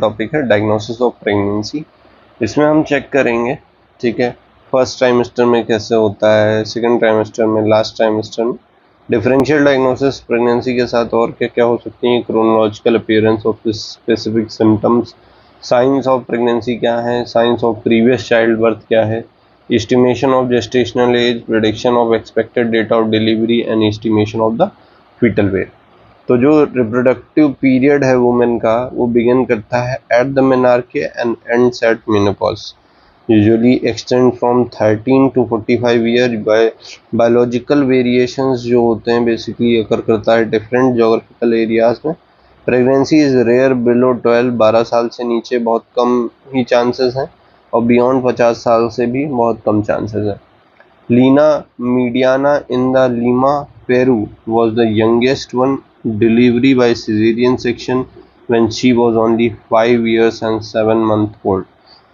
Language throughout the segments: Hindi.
टॉपिक है डायग्नोसिस ऑफ प्रेगनेंसी। इसमें हम चेक करेंगे, ठीक है, फर्स्ट ट्राइमेस्टर में कैसे होता है, सेकंड ट्राइमेस्टर में, लास्ट ट्राइमेस्टर में। डिफरेंशियल डायग्नोसिस प्रेगनेंसी के साथ और क्या क्या हो सकती है, chronological appearance of specific symptoms, signs of pregnancy क्या है, signs of previous child birth क्या है, estimation of gestational age, prediction of expected date of delivery and estimation of the foetal weight. तो जो रिप्रोडक्टिव पीरियड है वुमेन का, वो बिगिन करता है at the menarche and ends at menopause, usually extend from 13 to 45 year. Biological variations जो होते हैं बेसिकली अकर करता है डिफरेंट जोग्राफिकल एरियाज में। प्रेगनेंसी इज रेयर बिलो 12 साल से नीचे बहुत कम ही चांसेस हैं, और बियॉन्ड 50 साल से भी बहुत कम चांसेस हैं। Lina Medina in the Lima Peru was the youngest one, delivery by cesarean section when she was only 5 years and 7 months old,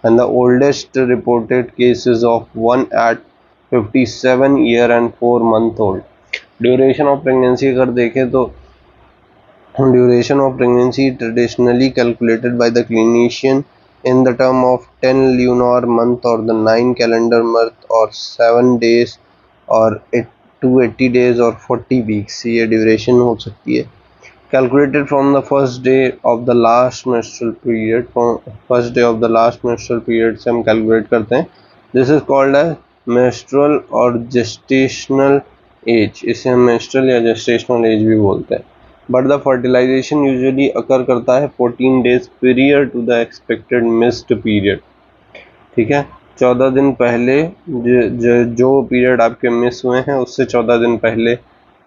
and the oldest reported cases of one at 57 year and 4 month old. Duration of pregnancy अगर देखें तो duration of pregnancy traditionally calculated by the clinician in the term of 10 lunar month or the 9 calendar month or 7 days or 280 days or 40 weeks, ये ड्यूरेशन हो सकती है। calculated from the first day of the last menstrual period, from first day of the last menstrual period से हम calculate करते हैं। this is called as menstrual और gestational age, इसे हम menstrual या gestational age भी बोलते हैं। but the fertilization usually occur करता है 14 days prior to the expected missed period, ठीक है। 14 दिन पहले जो पीरियड आपके मिस हुए हैं उससे 14 दिन पहले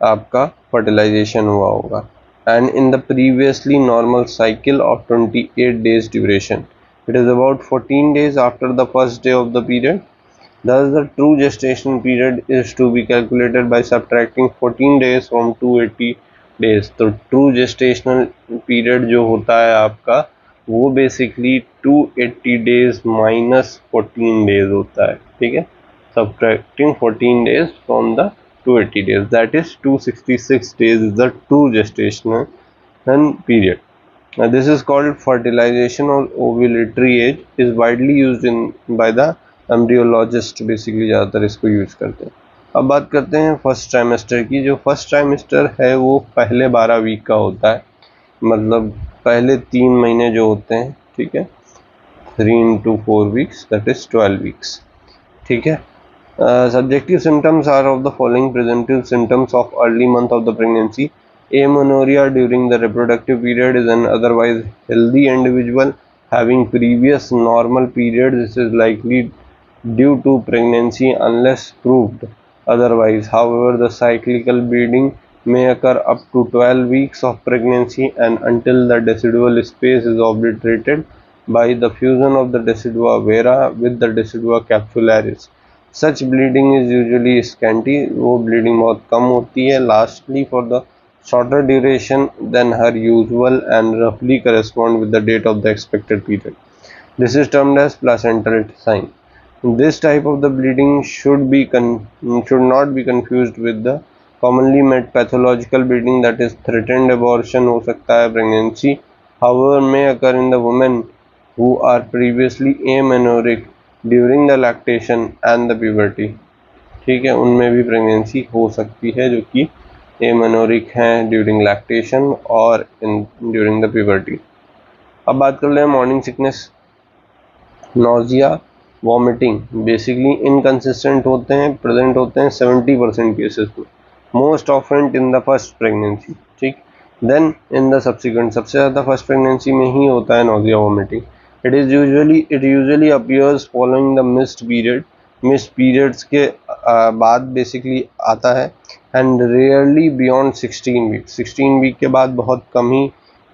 आपका फर्टिलाइजेशन हुआ होगा। And in the previously normal cycle of 28 days duration, it is about 14 days after the first day of the period. Thus the true gestation period is to be calculated by subtracting 14 days from 280 days। तो true gestational period जो होता है आपका, वो बेसिकली 280 days minus 14 days होता है, ठीक है। Subtracting 14 days from the 280 days, that is 266 days is the true gestational period. Now this is called fertilization or ovulatory age, is widely used by the embryologist, basically ज़्यादातर इसको यूज करते हैं। अब बात करते हैं फर्स्ट ट्राइमेस्टर की। जो फर्स्ट ट्राइमेस्टर है वो पहले 12 वीक का होता है, मतलब पहले 3 महीने जो होते हैं, ठीक है, 3 into 4 weeks, that is 12 weeks, ठीक है। Subjective symptoms are of the following presumptive symptoms of early month of the pregnancy. Amenorrhea during the reproductive period is an otherwise healthy individual having previous normal period. This is likely due to pregnancy unless proved otherwise. However, the cyclical bleeding may occur up to 12 weeks of pregnancy and until the decidual space is obliterated by the fusion of the decidua vera with the decidua capsularis. Such bleeding is usually scanty, वो bleeding बहुत कम होती है। Lastly, for the shorter duration than her usual and roughly correspond with the date of the expected period. This is termed as placental sign. This type of the bleeding should not be confused with the commonly met pathological bleeding, that is threatened abortion हो सकता है। Pregnancy however may occur in the women who are previously amenorrheic during the lactation and the puberty, ठीक है, उनमें भी प्रेगनेंसी हो सकती है जो कि एमेनोरिक हैं ड्यूरिंग लैक्टेशन और ड्यूरिंग द प्यूबर्टी। अब बात कर लें morning sickness, nausea, vomiting basically inconsistent होते हैं, प्रेजेंट होते हैं 70% केसेस में, most often in the first pregnancy, ठीक। देन इन द सब्सिक्वेंट, सबसे ज़्यादा फर्स्ट प्रेगनेंसी में ही होता है nausea vomiting. It usually appears following the missed period, missed periods के बाद बेसिकली आता है। And rarely beyond 16 week, 16 week के बाद बहुत कम ही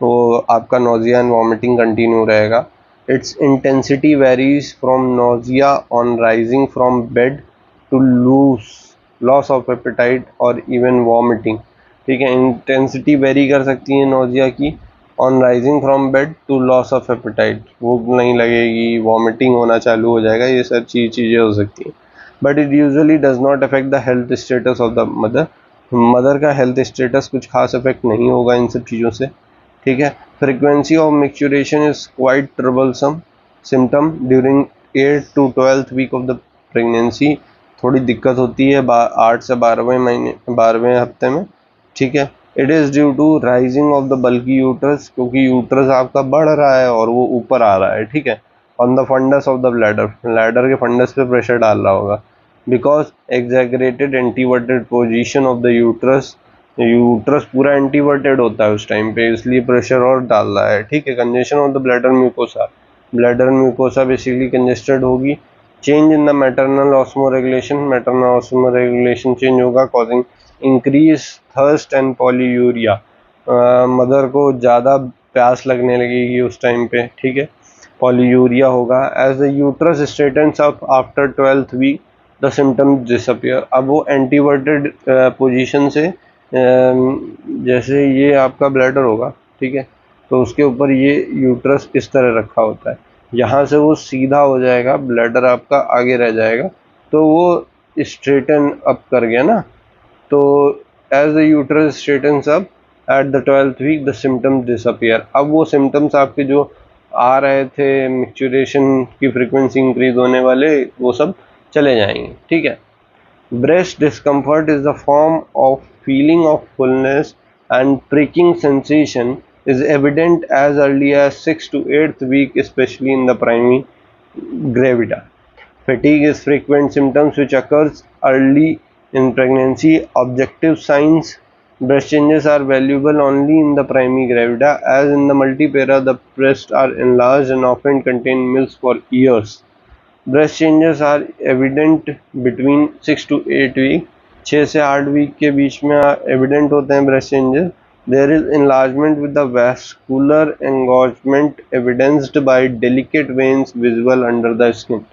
वो आपका नोजिया एंड वॉमिटिंग कंटिन्यू रहेगा। Its intensity varies from nausea on rising from bed to loss of appetite or even vomiting, ठीक है। इंटेंसिटी वेरी कर सकती है नोजिया की on rising from bed to loss of appetite, भूख नहीं लगेगी, वॉमिटिंग होना चालू हो जाएगा, ये सब चीज़ें हो सकती हैं। But it usually does not affect the health status of the mother, mother का हेल्थ स्टेटस कुछ खास अफेक्ट नहीं होगा इन सब चीज़ों से, ठीक है। Frequency of micturition is quite troublesome symptom during 8 to 12th week of the pregnancy. थोड़ी दिक्कत होती है 8 से 12वें हफ्ते में, ठीक है। It is due to rising of the bulky uterus, क्योंकि यूट्रस आपका बढ़ रहा है और वो ऊपर आ रहा है, ठीक है। On the fundus of the bladder के फंडस पे प्रेशर डाल रहा होगा। Because exaggerated anteverted position of the uterus पूरा एंटीवर्टेड होता है उस टाइम पे, इसलिए प्रेशर और डाल रहा है, ठीक है। Congestion of the bladder mucosa basically congested होगी। Change in the maternal osmoregulation change होगा, causing increase thirst and polyuria. Mother को ज़्यादा प्यास लगने लगेगी उस टाइम पे, ठीक है। पॉलीयूरिया होगा। As the uterus straightens up after 12th week the symptoms disappear. अब वो एंटीवर्टेड पोजीशन से जैसे ये आपका ब्लैडर होगा, ठीक है, तो उसके ऊपर ये यूट्रस इस तरह रखा होता है, यहाँ से वो सीधा हो जाएगा, ब्लैडर आपका आगे रह जाएगा, तो वो स्ट्रेटन अप कर गया ना। तो as the uterus straightens up at the 12th week the symptoms disappear. अब वो सिम्टम्स आपके जो आ रहे थे, मिक्सचुरेशन की फ्रीक्वेंसी इंक्रीज होने वाले, वो सब चले जाएंगे, ठीक है। Breast discomfort is the form of feeling of fullness and pricking sensation is evident as early as 6th to 8th week, especially in the primary gravida. Fatigue is frequent symptoms which occurs early in pregnancy. Objective signs: breast changes are valuable only in the primary gravida, as in the multipara the breasts are enlarged and often contain milk for years. Breast changes are evident between 6 to 8 week, 6 से 8 वीक के बीच में एविडेंट होते हैं breast changes. There is enlargement with the vascular engorgement evidenced by delicate veins visible under the skin.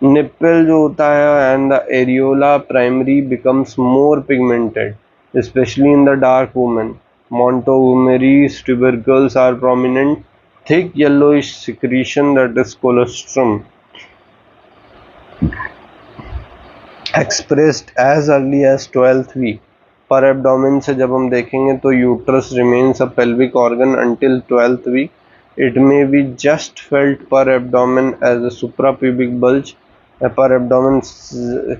Nipple जो होता है and the areola primary becomes more pigmented, especially in the dark women. Montgomery's tubercles are prominent, thick yellowish secretion that is colostrum. Expressed as early as 12th week. Per abdomen से जब हम देखेंगे तो uterus remains a pelvic organ until 12th week. It may be just felt per abdomen as a suprapubic bulge. Per abdomen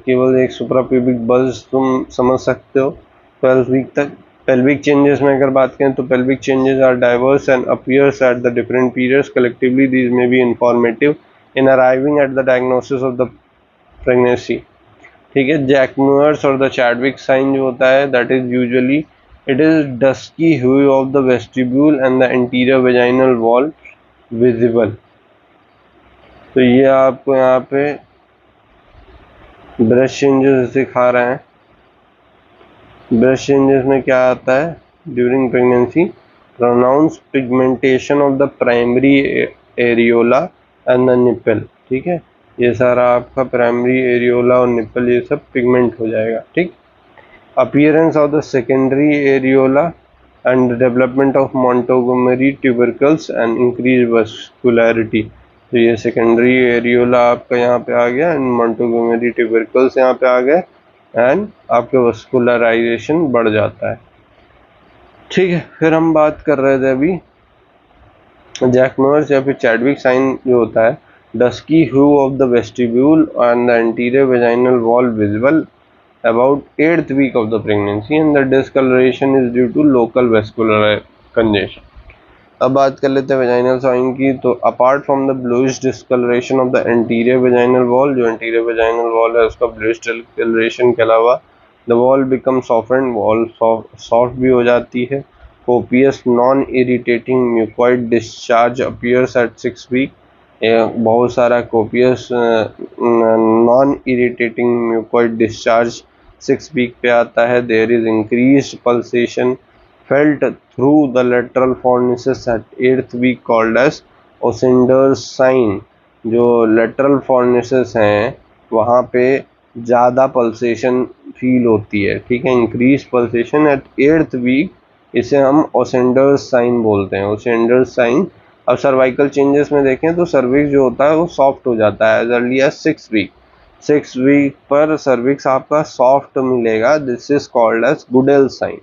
केवल एक सुप्राप्यूबिक बल्ज तुम समझ सकते हो 12th वीक तक। पेल्विक चेंजेस में अगर बात करें तो pelvic changes are diverse and appears at the different periods. Collectively these may be informative in arriving at the diagnosis of the pregnancy, ठीक है। जैकम्यूअर्स और द चैडविक साइन जो होता है, that is usually it is dusky hue of the vestibule and the interior vaginal wall visible. तो ये आपको यहाँ पे ब्रेस्ट चेंजेस दिखा रहे हैं। ब्रेस्ट चेंजेस में क्या आता है during pregnancy? Pronounce pigmentation of the primary areola and the nipple, ठीक है। ये सारा आपका प्राइमरी एरियोला और निपल ये सब पिगमेंट हो जाएगा, ठीक। Appearance of the secondary areola and development of Montgomery tubercles and increase vascularity. तो ये सेकेंडरी एरियोला आपका यहाँ पे आ गया एंड मोंटोगोमेरी ट्यूबरकल्स यहाँ पे आ गए एंड आपके वस्कुलराइजेशन बढ़ जाता है, ठीक है। फिर हम बात कर रहे थे अभी जैकम्यूअर्स या फिर चैडविक साइन जो होता है, dusky hue of the vestibule and the anterior vaginal wall visible about 8th week of the pregnancy, and the discoloration is due to local vascular congestion. अब बात कर लेते हैं वेजाइनल साइन की। तो apart from the bluish discolouration of the anterior vaginal wall, जो एंटीरियर वेजाइनल वॉल है उसका ब्लूइश डिस्कलरेशन के अलावा the wall become softened, wall soft भी हो जाती है। Copious non irritating mucoid discharge appears at 6 week. बहुत सारा copious non irritating mucoid discharge 6 week पे आता है। There is increased pulsation felt through the lateral fornices at 8th week called as ओसेंडर्स sign. जो लेटरल फॉर्निसेस हैं वहाँ पे ज़्यादा पल्सेशन फील होती है, ठीक है। Increase pulsation eight 8th week, इसे हम ओसेंडर्स साइन बोलते हैं, ओसेंडर्स साइन। अब सर्वाइकल चेंजेस में देखें तो सर्विक्स जो होता है वो सॉफ्ट हो जाता है as early as 6 week. 6 week पर सर्विक्स आपका सॉफ्ट मिलेगा, this is called as Goodell sign.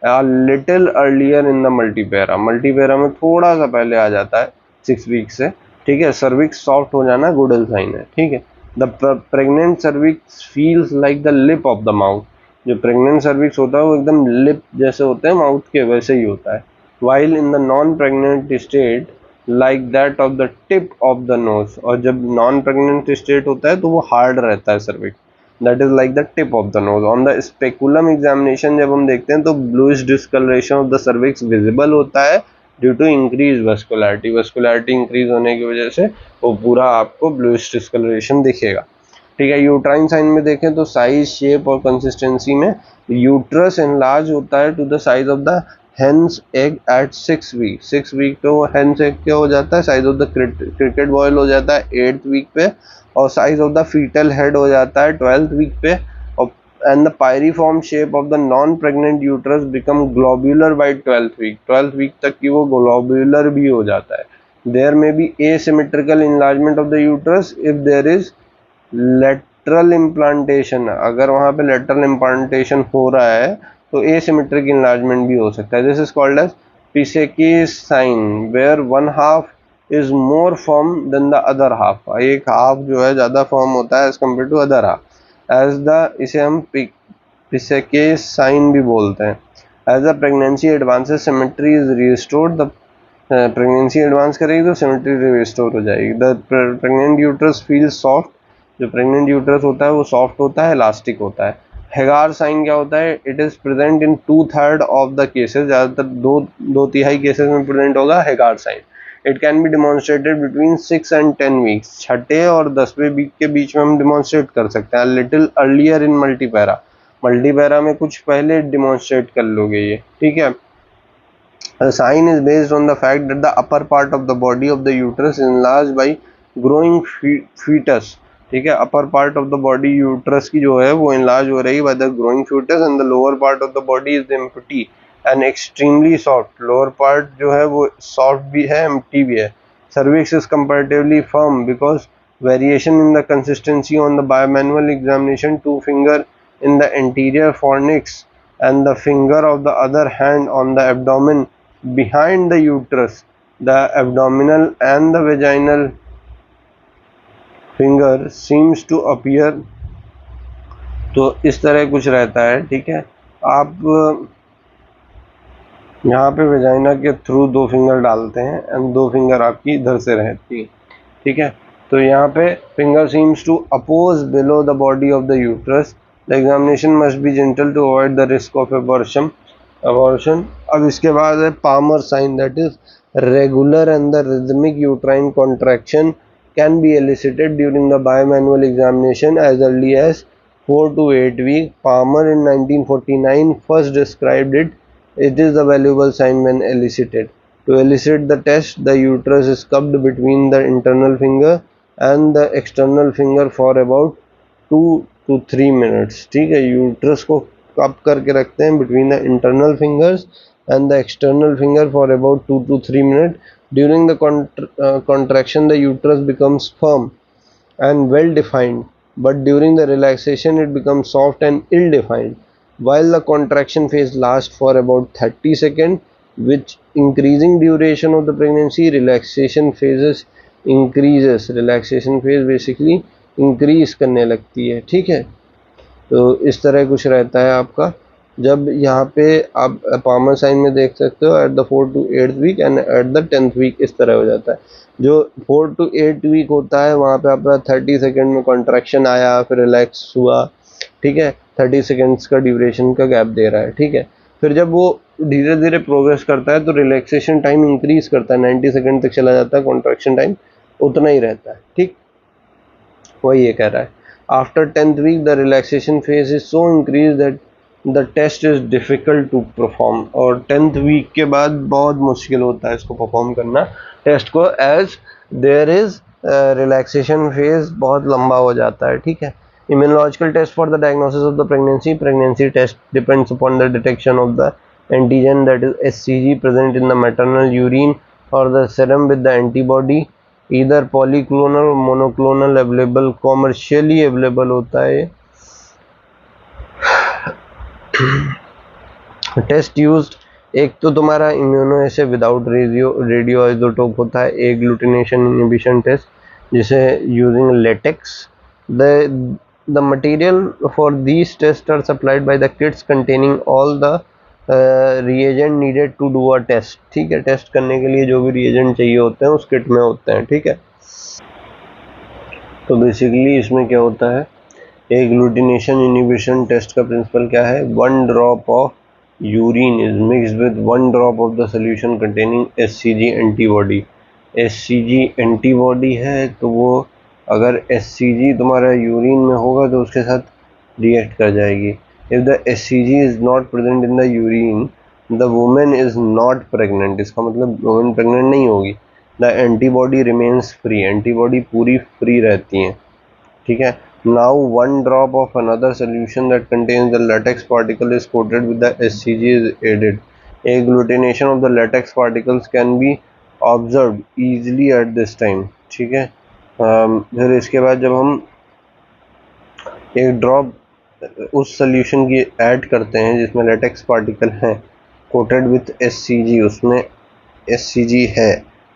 Little earlier in the multipara, multipara में थोड़ा सा पहले आ जाता है 6 वीक से, ठीक है। सर्विक्स सॉफ्ट हो जाना गुडल साइन है, ठीक है। The pregnant cervix feels like the lip of the mouth, जो प्रेग्नेंट सर्विक्स होता है वो एकदम लिप जैसे होते हैं माउथ के, वैसे ही होता है। While in the non pregnant state like that of the tip of the knows, और जब नॉन प्रेग्नेंट स्टेट होता है तो वो हार्ड रहता है cervix, that is like the tip of the nose. On the speculum examination जब हम देखते हैं तो bluish discolouration of the cervix visible होता है due to increase vascularity, vascularity increase होने की वजह से वो पूरा आपको ब्लूइश डिस्कलरेशन दिखेगा, ठीक है। यूट्राइन साइन में देखें तो साइज, शेप और कंसिस्टेंसी में यूट्रस एनलार्ज होता है to the size of the hen's egg at 6 week, 6 week पे वो हेन्स एग क्या हो जाता है, size of the cricket ball हो जाता है 8th वीक पे, और size of the fetal head हो जाता है 12th वीक पे, और and the pyriform shape of the non pregnant uterus become globular by 12th week, 12th week तक की वो ग्लोब्यूलर भी हो जाता है। There may be asymmetrical enlargement of the uterus if there is lateral implantation, अगर वहाँ पे लेटरल इम्प्लांटेशन हो रहा है तो एसिमेट्रिक इनलार्जमेंट भी हो सकता है। This is called as Piskacek's sign where one half is more firm than the other half, एक हाफ जो है ज़्यादा फर्म होता है as compare to other half, as the इसे हम पिसेकीस साइन भी बोलते हैं। As the pregnancy advances symmetry is restored, the pregnancy advance करेगी तो सिमेट्री रिस्टोर हो जाएगी। The pregnant uterus feel soft, जो प्रेग्नेंट यूट्रस होता है वो सॉफ्ट होता है, इलास्टिक होता है। हेगार साइन क्या होता है, it is present in 2/3 of the cases, ज़्यादातर दो तिहाई केसेस में प्रेजेंट होगा Hegar's sign. It can be demonstrated between 6 and 10 weeks, छठे और 10वें वीक के बीच में हम डिमॉन्स्ट्रेट कर सकते हैं। लिटिल अर्लियर इन मल्टीपैरा, मल्टीपैरा में कुछ पहले डिमॉन्स्ट्रेट कर लोगे ये, ठीक है। The sign is based on the fact that the upper part of the body of the uterus is enlarged by growing fetus, ठीक है। Upper part of the body uterus की जो है वो enlarge हो रही है by the growing fetus, and the lower part of the body is empty and extremely soft, lower part जो है वो soft भी है, empty भी है। Cervix is comparatively firm because variation in the consistency on the bimanual examination, two finger in the anterior fornix and the finger of the other hand on the abdomen behind the uterus, the abdominal and the vaginal finger seems to appear, तो इस तरह कुछ रहता है, ठीक है। आप यहाँ पे वेजाइना के थ्रू 2 फिंगर डालते हैं एंड 2 फिंगर आपकी इधर से रहती है, ठीक है। तो यहाँ पे finger seems to appose below the body of the uterus, the examination must be gentle to avoid the risk of abortion. अब इसके बाद है Palmer sign, that is regular and the rhythmic uterine contraction can be elicited during the bimanual examination as early as 4 to 8 weeks. Palmer in 1949 first described it. It is a valuable sign when elicited. To elicit the test, the uterus is cupped between the internal finger and the external finger for about 2 to 3 minutes, ठीक है। यूट्रस को कप करके रखते हैं between the internal fingers and the external finger for about 2 to 3 minutes. During the contraction, the uterus becomes firm and well defined, but during the relaxation, it becomes soft and ill defined. While the contraction phase lasts for about 30 seconds, with increasing duration of the pregnancy, relaxation phases increases. Relaxation phase basically increase करने लगती है, ठीक है। तो इस तरह कुछ रहता है आपका। जब यहाँ पे आप पामर साइन में देख सकते हो at the 4 to 8th week and at the 10th week इस तरह हो जाता है। जो 4 to 8 वीक होता है वहाँ पे आपका 30 सेकेंड में कॉन्ट्रैक्शन आया, फिर रिलैक्स हुआ, ठीक है। 30 सेकेंड्स का ड्यूरेशन का गैप दे रहा है, ठीक है। फिर जब वो धीरे धीरे प्रोग्रेस करता है तो रिलैक्सेशन टाइम इंक्रीज करता है, 90 सेकेंड तक चला जाता है, कॉन्ट्रैक्शन टाइम उतना ही रहता है, ठीक। वही ये कह रहा है। After 10th week the relaxation phase is so increase that the test is difficult to perform, और 10th वीक के बाद बहुत मुश्किल होता है इसको परफॉर्म करना टेस्ट को, as there is relaxation phase बहुत लंबा हो जाता है, ठीक है। Immunological test for the diagnosis of the pregnancy, pregnancy test depends upon the detection of the antigen that is HCG present in the maternal urine और the serum with the antibody, इधर पॉलीक्लोनल और मोनोक्लोनल अवेलेबल, कॉमर्शियली अवेलेबल होता है। टेस्ट यूज्ड, एक तो तुम्हारा इम्यूनोएसे विदाउट रेडियो आइसोटोप होता है, एक ग्लूटिनेशन इनहिबिशन टेस्ट जिसे using latex. The material for these test are supplied by the kits containing all the reagent needed to do a test. ठीक है, टेस्ट करने के लिए जो भी रिएजेंट चाहिए होते हैं उस किट में होते हैं। ठीक है, तो बेसिकली इसमें क्या होता है, एक ग्लूटिनेशन इनहिबिशन टेस्ट का प्रिंसिपल क्या है, 1 drop of urine is mixed with 1 drop of the solution containing SCG antibody. SCG antibody है तो वो अगर एससीजी तुम्हारा यूरिन में होगा तो उसके साथ रिएक्ट कर जाएगी। If the SCG is not present in the urine the women is not pregnant, इसका मतलब वुमेन प्रेग्नेंट नहीं होगी। The antibody remains free, antibody पूरी फ्री रहती हैं। ठीक है, now 1 drop of another solution that contains the latex particle is coated with the SCG is added. Agglutination of the latex particles can be observed easily at this time. ठीक है, फिर इसके बाद जब हम एक ड्रॉप उस सोल्यूशन की ऐड करते हैं जिसमें लेटेक्स पार्टिकल हैं कोटेड विथ एससीजी, उसमें एससीजी है,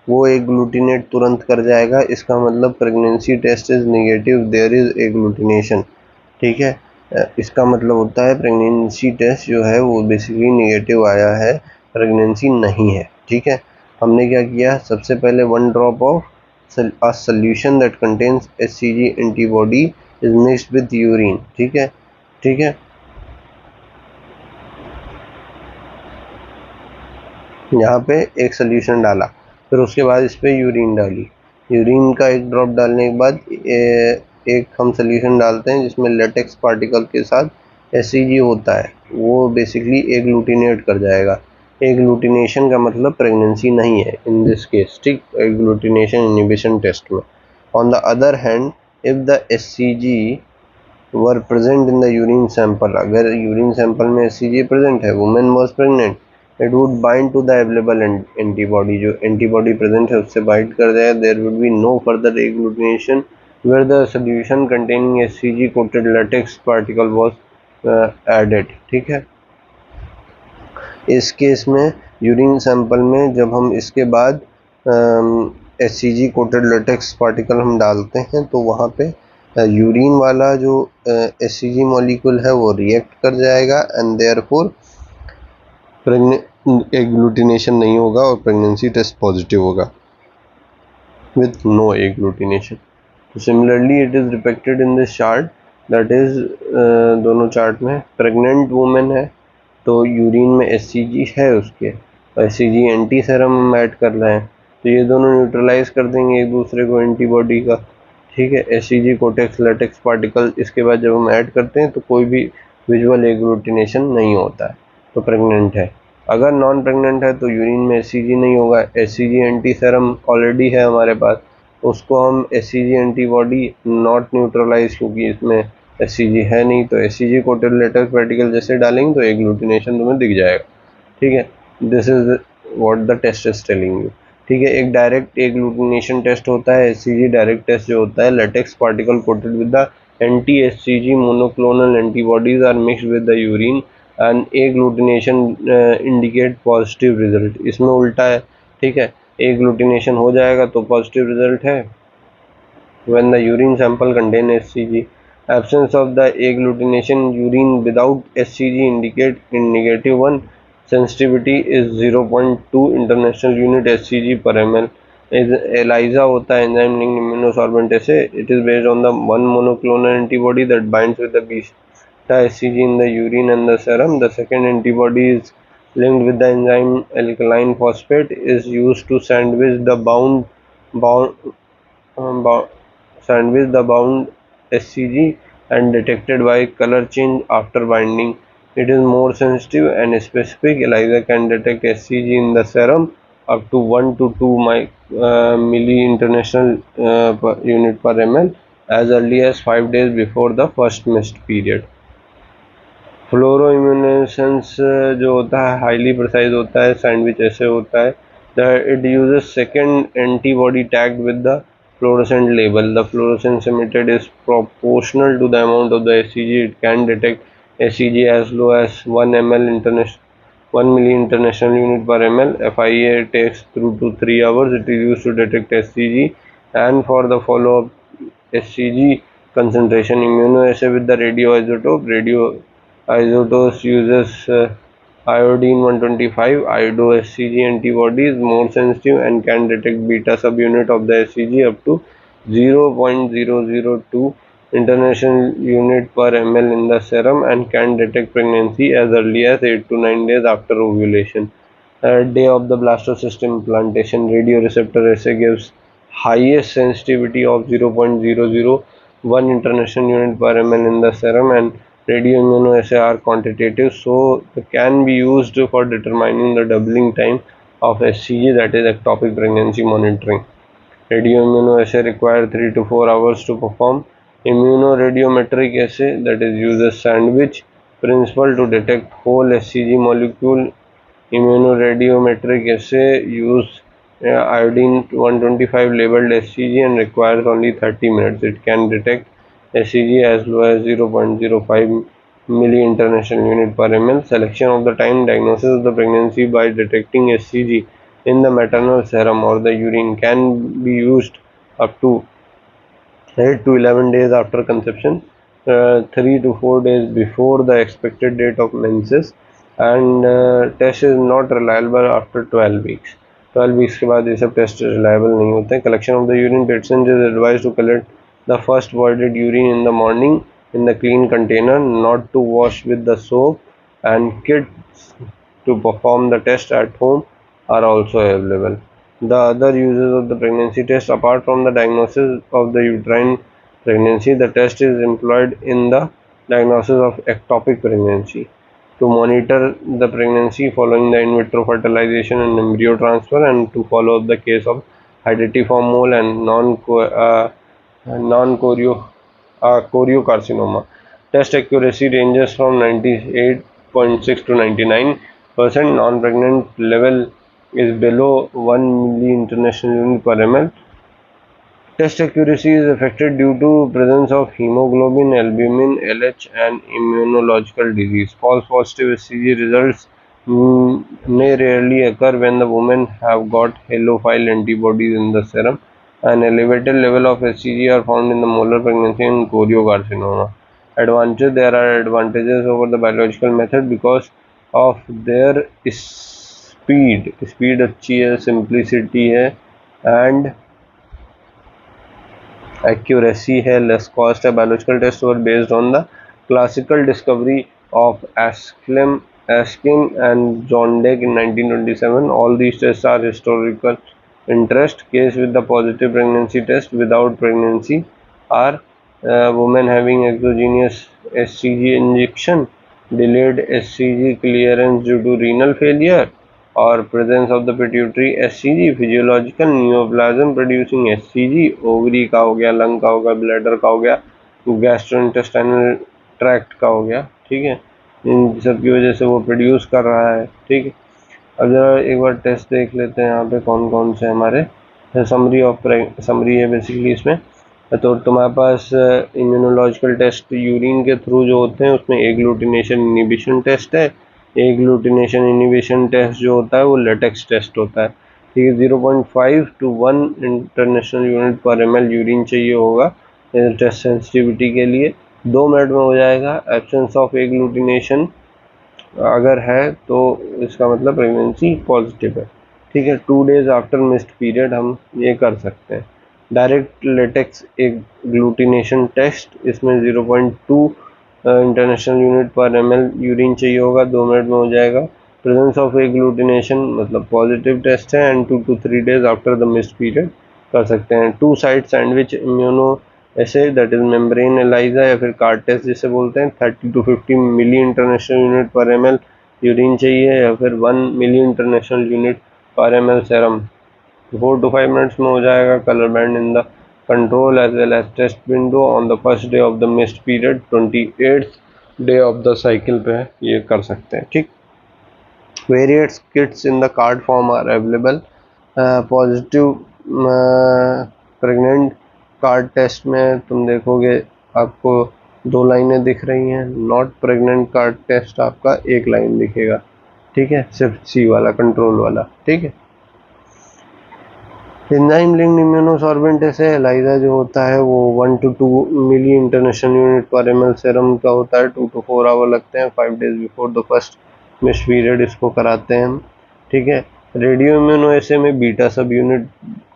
वो एक ग्लूटिनेट तुरंत कर जाएगा। इसका मतलब pregnancy test is negative, there is agglutination. ठीक है, इसका मतलब होता है प्रेगनेंसी टेस्ट जो है वो बेसिकली नेगेटिव आया है, प्रेगनेंसी नहीं है। ठीक है, हमने क्या किया, सबसे पहले 1 drop of a solution that contains HCG antibody is mixed with urine। ठीक है, ठीक है, यहाँ पे एक सोल्यूशन डाला, फिर उसके बाद इस पर यूरिन डाली, यूरिन का एक ड्रॉप डालने के बाद एक हम सोल्यूशन डालते हैं जिसमें लेटेक्स पार्टिकल के साथ एससीजी होता है, वो बेसिकली एग्लूटिनेट कर जाएगा। एग्लूटिनेशन का मतलब प्रेगनेंसी नहीं है इन दिस केस। ठीक, एग्लूटिनेशन इनहिबिशन टेस्ट में। On the other hand if the HCG were present in the urine sample, अगर यूरिन सैंपल में एससीजी प्रेजेंट है, women was pregnant, it would bind to the available antibody, जो एंटीबॉडी प्रेजेंट है उससे बाइंड कर जाए, there would be no further agglutination where the solution containing HCG coated latex particle was added. ठीक है, इस केस में यूरिन सैंपल में जब हम इसके बाद एससीजी कोटेड लेटेक्स पार्टिकल हम डालते हैं तो वहाँ पे यूरिन वाला जो एससीजी मॉलिक्यूल है वो रिएक्ट कर जाएगा एंड देयरफॉर एग्लूटिनेशन नहीं होगा और प्रेगनेंसी टेस्ट पॉजिटिव होगा विथ नो एग्लूटिनेशन। तो similarly it is depicted in this chart, that is दोनों चार्ट में प्रेग्नेंट वुमेन है तो यूरिन में एससीजी है उसके, एससीजी एंटी सेरम हम ऐड कर रहे हैं तो ये दोनों न्यूट्रलाइज कर देंगे एक दूसरे को एंटीबॉडी का। ठीक है, एससीजी कोटेक्स लेटेक्स पार्टिकल इसके बाद जब हम ऐड करते हैं तो कोई भी विजुअल एग्लूटिनेशन नहीं होता है, तो प्रेग्नेंट है। अगर नॉन प्रेग्नेंट है तो यूरिन में एससीजी नहीं होगा, एससीजी एंटी सेरम ऑलरेडी है हमारे पास, उसको हम एससीजी एंटीबॉडी नॉट न्यूट्रलाइज, क्योंकि इसमें एससीजी है नहीं, तो एससीजी कोटेड लेटेक्स पार्टिकल जैसे डालेंगे तो एग्लूटिनेशन तुम्हें दिख जाएगा। ठीक है, this is what the test is telling you. ठीक है, एक डायरेक्ट एग्लूटिनेशन टेस्ट होता है, एससीजी डायरेक्ट टेस्ट जो होता है, latex particle coated with the anti HCG monoclonal antibodies are mixed with the urine and agglutination indicate positive result. इसमें उल्टा है। ठीक है, एग्लूटिनेशन हो जाएगा तो पॉजिटिव रिजल्ट है when the urine sample contain SCG. Absence of the agglutination urine without SCG indicate in negative one. Sensitivity is 0.2 international unit SCG per ml. ELISA होता है enzyme linked immunosorbent assay. It is based on the one monoclonal antibody that binds with the beta SCG in the urine and the serum. The second antibody is linked with the enzyme alkaline phosphate is used to sandwich the sandwich the bound SCG and detected by color change after binding. It is more sensitive and specific. ELISA can detect SCG in the serum up to 1 to 2 milli international unit per ml as early as 5 days before the first missed period. फ्लोरोइम्यूनेसेंस जो होता है हाईली प्रिसाइज होता है, सैंडविच ऐसे होता है, it uses second antibody tagged with the fluorescent label. The fluorescence emitted is proportional to the amount of the SCG. It can detect SCG as low as 1 ml 1 milli international unit per ml. FIA takes 2 to 3 hours. It is used to detect SCG, and for the follow-up SCG concentration, immunoassay with the radioisotope. Radioisotopes uses iodine 125. IDO-SCG antibody is more sensitive and can detect beta subunit of the SCG up to 0.002 international unit per ml in the serum, and can detect pregnancy as early as 8 to 9 days after ovulation. Day of the blastocyst implantation, radioreceptor assay gives highest sensitivity of 0.001 international unit per ml in the serum, and radioimmunoassay are quantitative, so they can be used for determining the doubling time of SCG, that is ectopic pregnancy monitoring. Radioimmunoassay require 3 to 4 hours to perform. Immunoradiometric assay, that is uses sandwich principle to detect whole SCG molecule. Immunoradiometric assay use iodine 125 labeled SCG and requires only 30 minutes. It can detect SCG as low as 0.05 milli international unit per ml. Selection of the time, diagnosis of the pregnancy by detecting SCG in the maternal serum or the urine can be used up to 8 to 11 days after conception, 3 to 4 days before the expected date of menses, and test is not reliable after 12 weeks. 12 weeks के बाद ये सब टेस्ट reliable नहीं होते. Collection of the urine, patients is advised to collect the first voided urine in the morning in the clean container, not to wash with the soap, and kits to perform the test at home are also available. The other uses of the pregnancy test, apart from the diagnosis of the uterine pregnancy, the test is employed in the diagnosis of ectopic pregnancy to monitor the pregnancy following the in vitro fertilization and embryo transfer, and to follow up the case of hydatidiform mole and choriocarcinoma. Test accuracy ranges from 98.6 to 99%. Non-pregnant level is below 1 milli international unit per ml. Test accuracy is affected due to presence of hemoglobin, albumin, LH, and immunological disease. False positive SCG results may rarely occur when the women have got halophile antibodies in the serum. An elevated level of SCG are found in the molar pregnancy and choriocarcinoma. There are advantages over the biological method because of their speed. Speed अच्छी है, simplicity है, and accuracy है, less cost है. Biological tests were based on the classical discovery of Askim and Zondek in 1927. All these tests are historical interest. Case with the positive pregnancy test without pregnancy are women having exogenous SCG injection, delayed SCG clearance due to renal failure, or presence of the pituitary SCG, physiological neoplasm producing SCG, ovary का हो गया, लंग का हो गया, ब्लैडर का हो गया, गैस्ट्रोइंटेस्टाइनल ट्रैक्ट का हो गया. ठीक है, इन सब की वजह से वो प्रोड्यूस कर रहा है. ठीक है, अब जरा एक बार टेस्ट देख लेते हैं यहाँ पे कौन कौन से हमारे समरी है बेसिकली इसमें. तो तुम्हारे पास इम्यूनोलॉजिकल टेस्ट यूरिन के थ्रू जो होते हैं उसमें एग्लूटिनेशन इनिबिशन टेस्ट है. एग्लूटिनेशन इनिबिशन टेस्ट जो होता है वो लेटेक्स टेस्ट होता है. ठीक है, 0.5 to 1 international unit per ml urine चाहिए होगा टेस्ट सेंसिटिविटी के लिए. 2 मिनट में हो जाएगा. एब्सेंस ऑफ एग्लूटिनेशन अगर है तो इसका मतलब प्रेगनेंसी पॉजिटिव है. ठीक है, 2 days आफ्टर मिस्ड पीरियड हम ये कर सकते हैं. डायरेक्ट लेटेक्स एग्लूटिनेशन टेस्ट, इसमें 0.2 international unit per ml urine चाहिए होगा. 2 मिनट में हो जाएगा. प्रेजेंस ऑफ एग्लूटिनेशन मतलब पॉजिटिव टेस्ट है, and 2 to 3 days after the missed period कर सकते हैं. 2 साइड सैंडविच इम्यूनो ऐसे, दैट इज मेम्ब्रेन एलाइजा या फिर कार्ड टेस्ट जिसे बोलते हैं. 30 to 50 milli international unit per ml urine चाहिए, या फिर 1 milli international unit per ml serum. 4 to 5 minutes में हो जाएगा. Colour band in the control as well as test window on the first day of the missed period, 28th day of the cycle पे ये कर सकते हैं. ठीक, varieties kits in the card form are available. Positive pregnant card test में तुम देखोगे आपको 2 लाइनें दिख रही हैं. नॉट प्रेग्नेंट कार्ड टेस्ट आपका 1 लाइन दिखेगा. ठीक है, सिर्फ सी वाला कंट्रोल वाला, ठीक है। एंजाइम लिंक्ड इम्यूनोसॉर्बेंट ऐसे एलाइजा जो होता है वो 1 to 2 milli international unit per ml serum का होता है। 2 to 4 आवर लगते हैं, 5 days before the first miss period इसको कराते हैं हम, ठीक है। रेडियो इम्यूनो ऐसे में बीटा सब यूनिट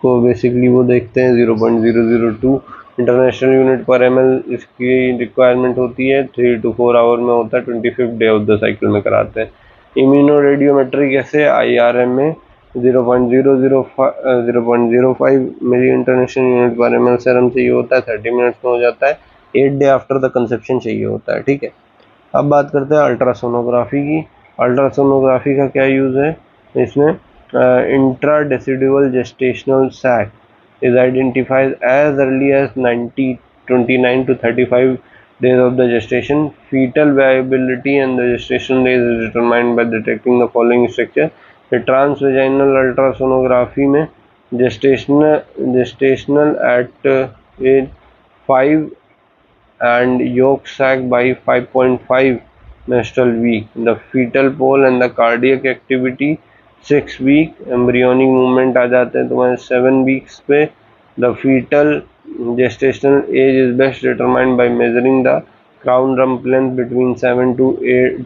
को बेसिकली वो देखते हैं, 0.002 इंटरनेशनल यूनिट पर ml इसकी रिक्वायरमेंट होती है। 3 to 4 आवर में होता है, 25th day of the cycle में कराते हैं। इम्यूनो रेडियोमेट्रिक ऐसे IRM में 0.005 मिली international unit per ml serum चाहिए होता है, 30 मिनट्स में हो जाता है। 8 डे आफ्टर द कंसेप्शन चाहिए होता है, ठीक है। अब बात करते हैं अल्ट्रासोनोग्राफी की। अल्ट्रासोनोग्राफी का क्या यूज़ है इसमें? Intradecidual gestational sac is identified as early as 29 to 35 days of the gestation. Fetal viability and the gestation days is determined by detecting the following structure. Transvaginal ultrasonography में gestational at age 5 and yolk sac by 5.5 menstrual week. The fetal pole and the cardiac activity 6 week. embryonic movement आ जाते हैं तुम्हारे 7 weeks पे. The fetal gestational age is best determined by measuring the crown rump length between 7 to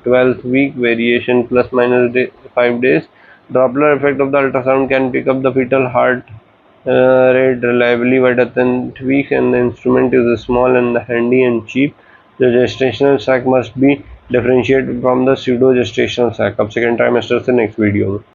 12th week, variation plus minus 5 days. Doppler effect of the ultrasound can pick up the fetal heart rate reliably by the 10th week, and the instrument is small and handy and cheap. The gestational sac must be differentiated from the pseudo gestational sac. अब सेकेंड ट्राइमेस्टर से नेक्स्ट वीडियो में